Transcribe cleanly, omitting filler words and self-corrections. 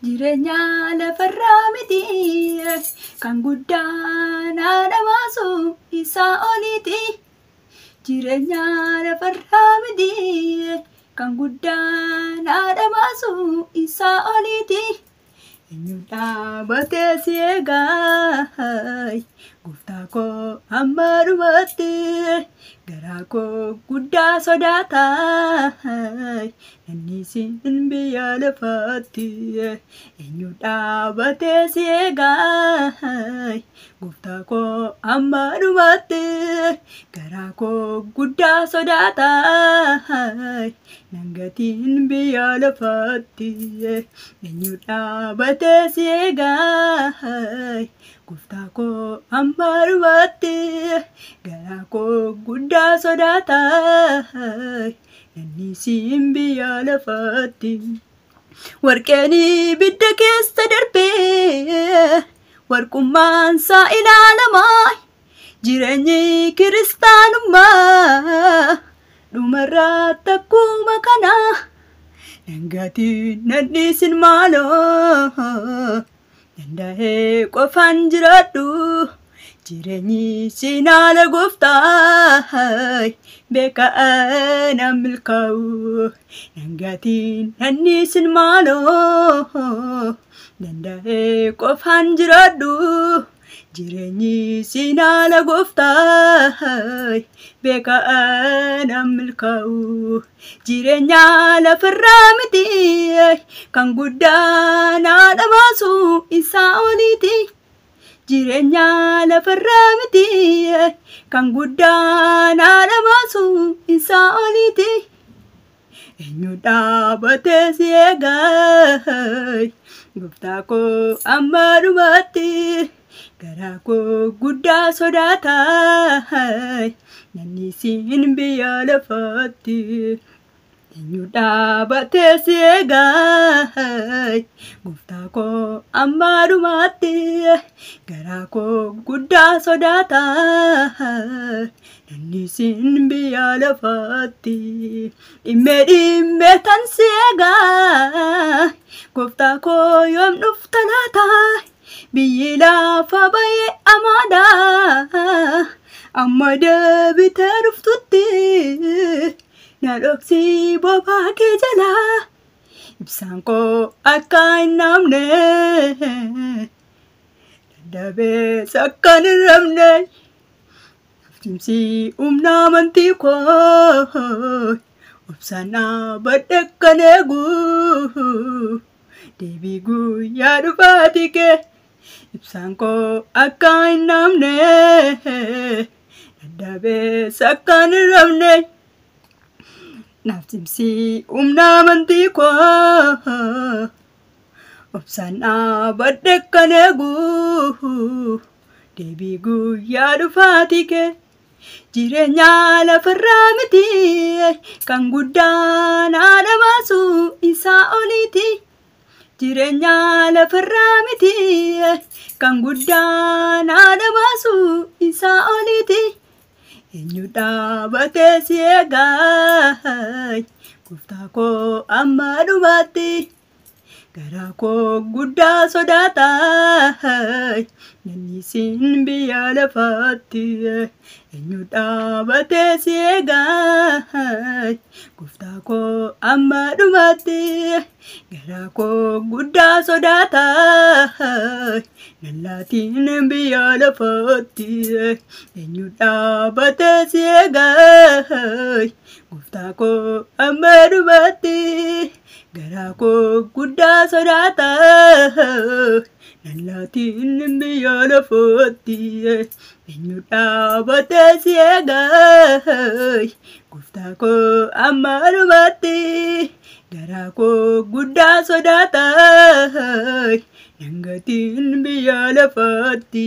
Jireenya lafarraa miti kan guddaan haadha baasu isaa oliiti. Jireenya lafarraa miti kan guddaan haadha baasu isaa oliiti. Eenyu dhaabatee si eegaa gooftaa koo hamma dhumaatti garaa koo guddaa sodaata namni siin biyya lafaatti. Eenyu dhaabatee si eegaa gooftaa koo hamma dhumaatti garaa koo guddaa sodaata nangatiin biyya lafaatti. Eenyu dhaabatee si eegaa gooftaa koo hamma dhumaatti garaa koo guddaa sodaata namni siin biyya lafaatti. Warqeen ibidda keessa darbee warqummaan isaa ilaalamaa jireenyi kiristaanummaa dhumarratti akkuma kana nangatiin nadhiisin maaloo danda'ee qofaan jiraadhu jireenyi siin haala gooftaa beekaa na milkaa'u nangatiin nadhiisin maaloo danda'ee qofaan jiraadhu jireenyi siin haala gooftaa beekaa na milkaa'u. Jireenya lafarraa miti kan guddaan haadha baasu isaa oliiti. Jireenya lafarraa miti kan guddaan haadha baasu isaa oliiti. Eenyu dhaabatee si eegaa gooftaa koo hamma dhumaatti garaa koo guddaa sodaata namni siin biyya lafaatti. Eenyu dhaabatee si eegaa gooftaa koo hamma dhumaatti garaa koo guddaa sodaata namni siin biyya lafaatti. Dhimmee tan si eegaa gooftaa koo yoom dhufta laata biyyi lafa baay'ee amaadha amma deebitee dhuftutti na dhoksi bobaa kee jala ibsaan koo akka hin namne dadhabee sakkan hin rabne naftimsi humna amantii koo obsaan dhaabadhe kan eegu deebii guyyaa dhufaatii kee ibsaan koo akka hin namne dadhabee sakkan hin rabne naftimsi humna amantii koo obsaan dhaabadhe kan eegu deebii guyyaa dhufaatii kee. Jireenya lafarraa miti kan guddaan haadha baasu isaa oliiti. Jireenya lafarraa miti kan guddaan haadha baasu isaa oliiti. Eenyu dhaabatee si eegaa gooftaa koo hamma dhumaatti garaa koo guddaa sodaata namni siin biyya lafaatti. Eenyu dhaabatee si eegaa gooftaa koo hamma dhumaatti garaa koo guddaa sodaata nallaatiin biyya lafaatti. Eenyu dhaabatee si eegaa gooftaa koo hamma dhumaatti garaa koo guddaa sodaata nallaatiin biyya lafaatti. Eenyu dhaabatee si eegaa gooftaa koo hamma dhumaatti garaa koo guddaa sodaata nangatiin biyya lafaatti.